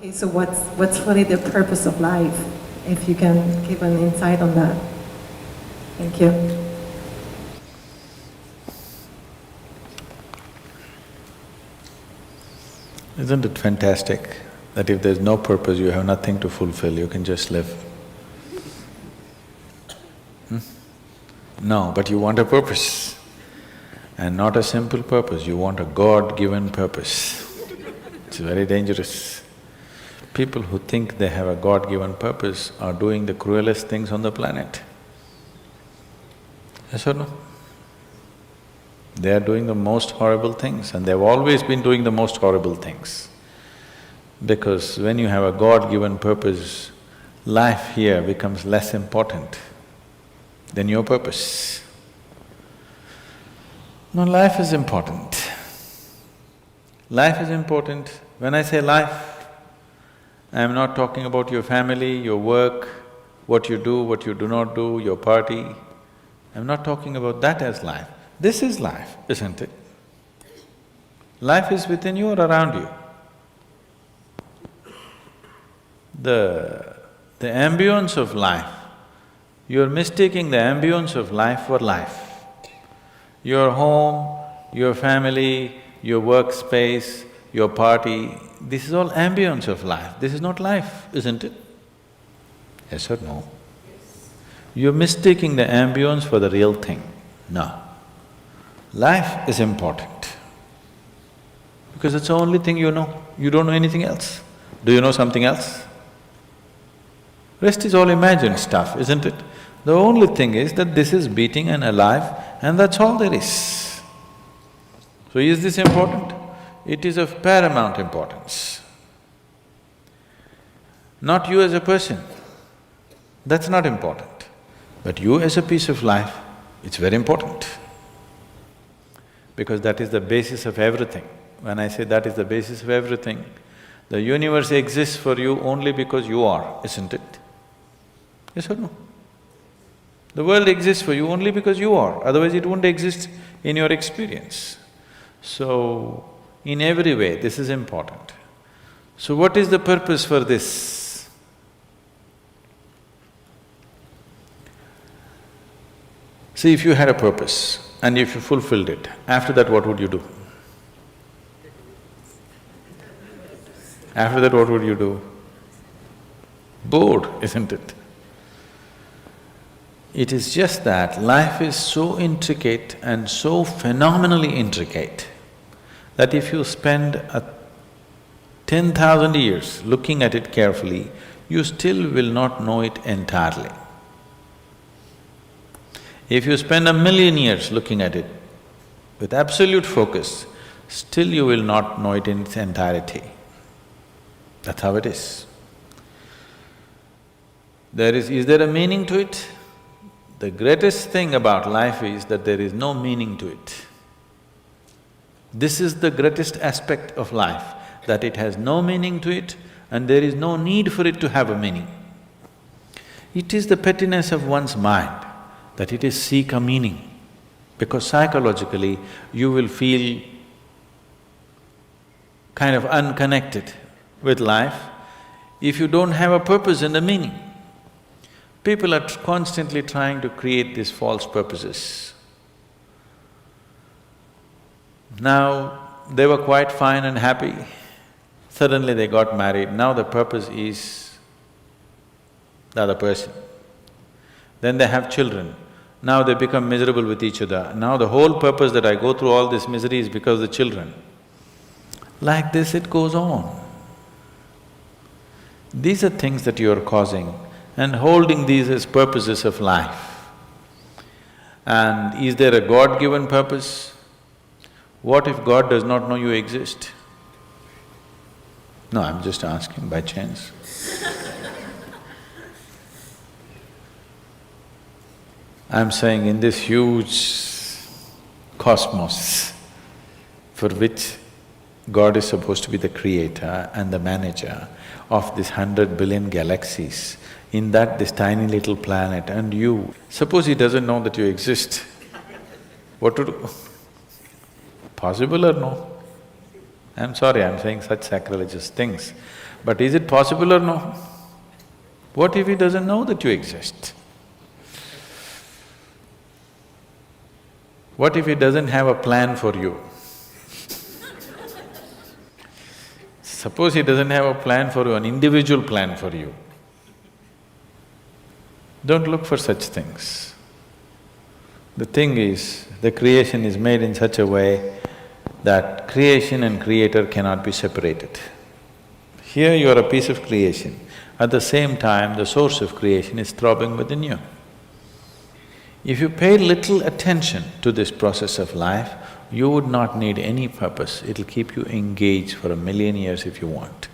Okay, so what's really the purpose of life? If you can give an insight on that. Thank you. Isn't it fantastic that if there's no purpose, you have nothing to fulfill, you can just live? No, but you want a purpose. And not a simple purpose, you want a God-given purpose. It's very dangerous. People who think they have a God-given purpose are doing the cruelest things on the planet. Yes or no? They are doing the most horrible things, and they've always been doing the most horrible things. Because when you have a God-given purpose, life here becomes less important than your purpose. No, life is important. Life is important. When I say life, I am not talking about your family, your work, what you do not do, your party. I'm not talking about that as life. This is life, isn't it? Life is within you or around you. The ambience of life, you're mistaking the ambience of life for life. Your home, your family, your workspace, your party, this is all ambience of life. This is not life, isn't it? Yes or no? You're mistaking the ambience for the real thing. No. Life is important because it's the only thing you know. You don't know anything else. Do you know something else? Rest is all imagined stuff, isn't it? The only thing is that this is beating and alive and that's all there is. So is this important? It is of paramount importance. Not you as a person, that's not important. But you as a piece of life, it's very important. Because that is the basis of everything. When I say that is the basis of everything, the universe exists for you only because you are, isn't it? Yes or no? The world exists for you only because you are, otherwise it wouldn't exist in your experience. So, in every way, this is important. So what is the purpose for this? See, if you had a purpose and if you fulfilled it, after that what would you do? After that what would you do? Bored, isn't it? It is just that life is so intricate and so phenomenally intricate that if you spend 10,000 years looking at it carefully, you still will not know it entirely. If you spend 1,000,000 years looking at it with absolute focus, still you will not know it in its entirety. That's how it is. Is there a meaning to it? The greatest thing about life is that there is no meaning to it. This is the greatest aspect of life, that it has no meaning to it and there is no need for it to have a meaning. It is the pettiness of one's mind that it is seek a meaning, because psychologically you will feel kind of unconnected with life if you don't have a purpose and a meaning. People are constantly trying to create these false purposes. Now, they were quite fine and happy, suddenly they got married, now the purpose is the other person. Then they have children, now they become miserable with each other. Now the whole purpose that I go through all this misery is because of the children. Like this it goes on. These are things that you are causing and holding these as purposes of life. And is there a God-given purpose? What if God does not know you exist? No, I'm just asking by chance. I'm saying in this huge cosmos for which God is supposed to be the creator and the manager of this 100 billion galaxies, in that this tiny little planet and you, suppose he doesn't know that you exist, what to do? Possible or no? I'm sorry, I'm saying such sacrilegious things. But is it possible or no? What if he doesn't know that you exist? What if he doesn't have a plan for you? Suppose he doesn't have a plan for you, an individual plan for you. Don't look for such things. The thing is, the creation is made in such a way that creation and creator cannot be separated. Here you are a piece of creation, at the same time the source of creation is throbbing within you. If you pay little attention to this process of life, you would not need any purpose, it'll keep you engaged for 1,000,000 years if you want.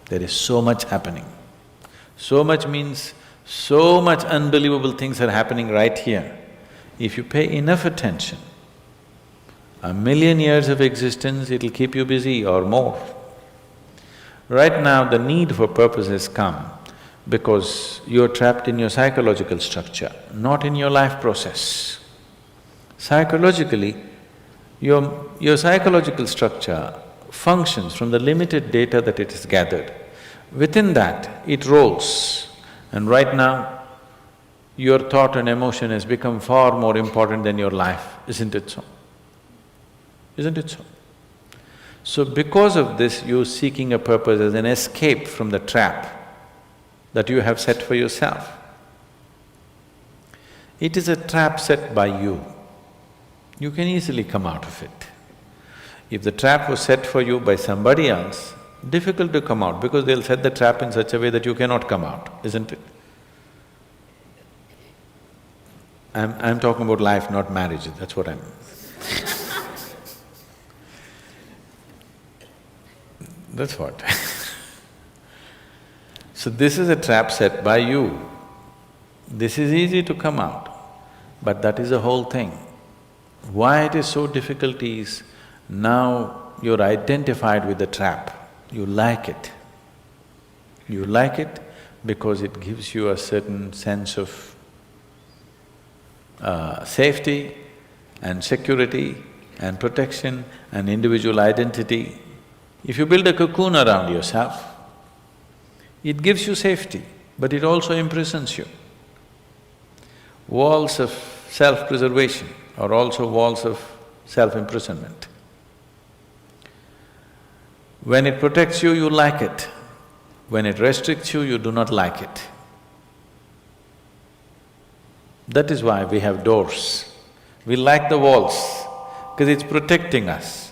There is so much happening. So much means so much unbelievable things are happening right here. If you pay enough attention, 1,000,000 years of existence, it'll keep you busy or more. Right now, the need for purpose has come because you're trapped in your psychological structure, not in your life process. Psychologically, your psychological structure functions from the limited data that it has gathered. Within that, it rolls. And right now, your thought and emotion has become far more important than your life, isn't it so? Isn't it so? So because of this, you're seeking a purpose as an escape from the trap that you have set for yourself. It is a trap set by you. You can easily come out of it. If the trap was set for you by somebody else, difficult to come out because they'll set the trap in such a way that you cannot come out, isn't it? I'm talking about life, not marriage, that's what I'm… That's what. So this is a trap set by you. This is easy to come out, but that is the whole thing. Why it is so difficult is, now you're identified with the trap, you like it. You like it because it gives you a certain sense of safety and security and protection and individual identity. If you build a cocoon around yourself, it gives you safety, but it also imprisons you. Walls of self-preservation are also walls of self-imprisonment. When it protects you, you like it. When it restricts you, you do not like it. That is why we have doors. We like the walls, because it's protecting us.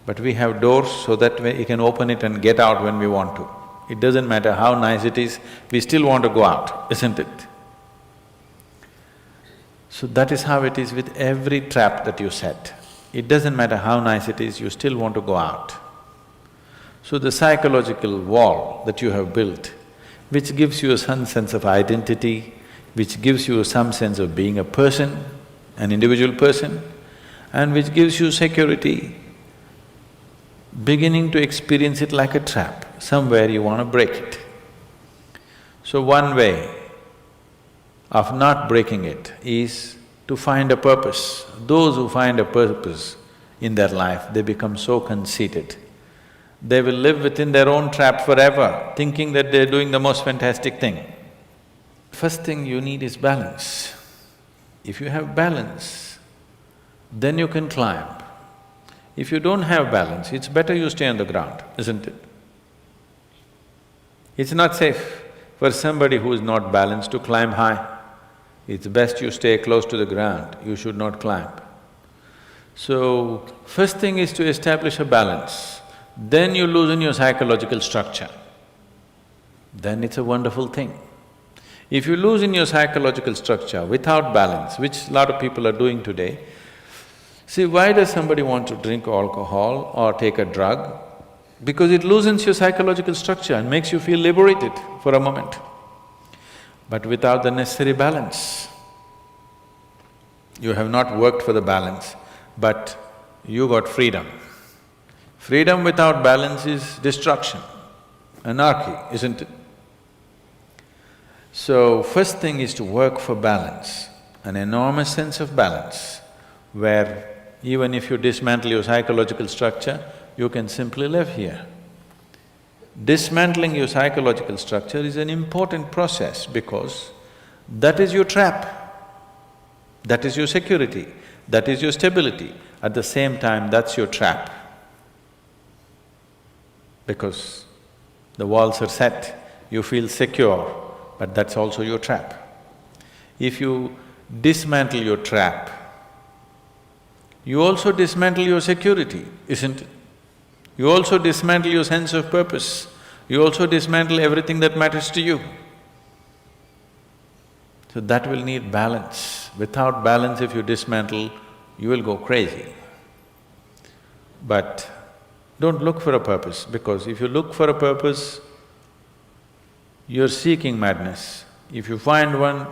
But we have doors so that we can open it and get out when we want to. It doesn't matter how nice it is, we still want to go out, isn't it? So that is how it is with every trap that you set. It doesn't matter how nice it is, you still want to go out. So the psychological wall that you have built, which gives you some sense of identity, which gives you some sense of being a person, an individual person, and which gives you security, beginning to experience it like a trap, somewhere you want to break it. So one way of not breaking it is to find a purpose. Those who find a purpose in their life, they become so conceited. They will live within their own trap forever, thinking that they're doing the most fantastic thing. First thing you need is balance. If you have balance, then you can climb. If you don't have balance, it's better you stay on the ground, isn't it? It's not safe for somebody who is not balanced to climb high. It's best you stay close to the ground, you should not climb. So, first thing is to establish a balance, then you loosen your psychological structure. Then it's a wonderful thing. If you loosen your psychological structure without balance, which a lot of people are doing today, see, why does somebody want to drink alcohol or take a drug? Because it loosens your psychological structure and makes you feel liberated for a moment. But without the necessary balance, you have not worked for the balance, but you got freedom. Freedom without balance is destruction, anarchy, isn't it? So, first thing is to work for balance, an enormous sense of balance, where even if you dismantle your psychological structure, you can simply live here. dismantling your psychological structure is an important process because that is your trap. That is your security, that is your stability. At the same time, that's your trap. Because the walls are set, you feel secure, but that's also your trap. If you dismantle your trap, you also dismantle your security, isn't it? You also dismantle your sense of purpose, you also dismantle everything that matters to you. So that will need balance. Without balance, if you dismantle, you will go crazy. But don't look for a purpose, because if you look for a purpose, you're seeking madness. If you find one,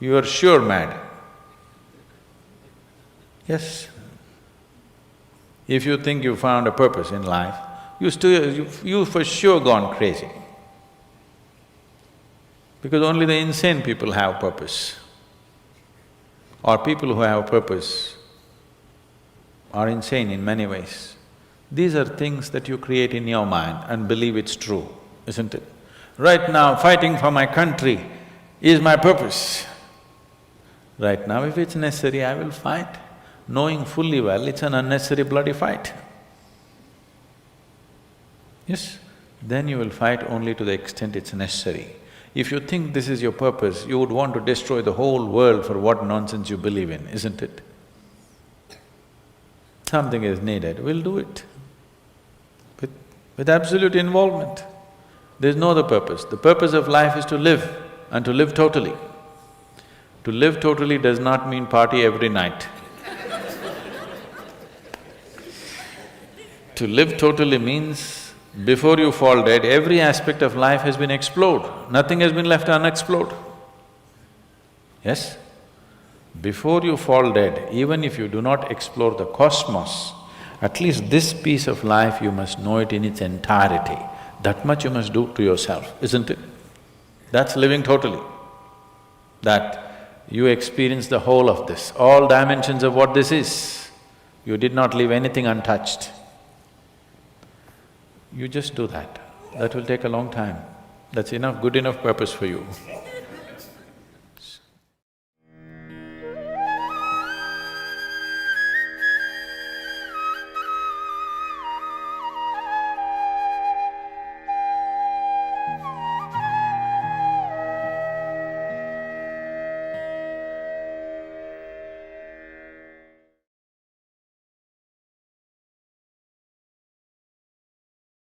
you are sure mad. Yes. If you think you found a purpose in life, you for sure gone crazy. Because only the insane people have purpose. Or people who have purpose are insane in many ways. These are things that you create in your mind and believe it's true, isn't it? Right now, fighting for my country is my purpose. Right now, if it's necessary, I will fight, knowing fully well it's an unnecessary bloody fight. Yes, then you will fight only to the extent it's necessary. If you think this is your purpose, you would want to destroy the whole world for what nonsense you believe in, isn't it? Something is needed, we'll do it. With absolute involvement. There's no other purpose. The purpose of life is to live, and to live totally. To live totally does not mean party every night. To live totally means before you fall dead, every aspect of life has been explored, nothing has been left unexplored. Yes? Before you fall dead, even if you do not explore the cosmos, at least this piece of life you must know it in its entirety. That much you must do to yourself, isn't it? That's living totally. That you experience the whole of this, all dimensions of what this is. You did not leave anything untouched. You just do that. That will take a long time. That's enough, good enough purpose for you.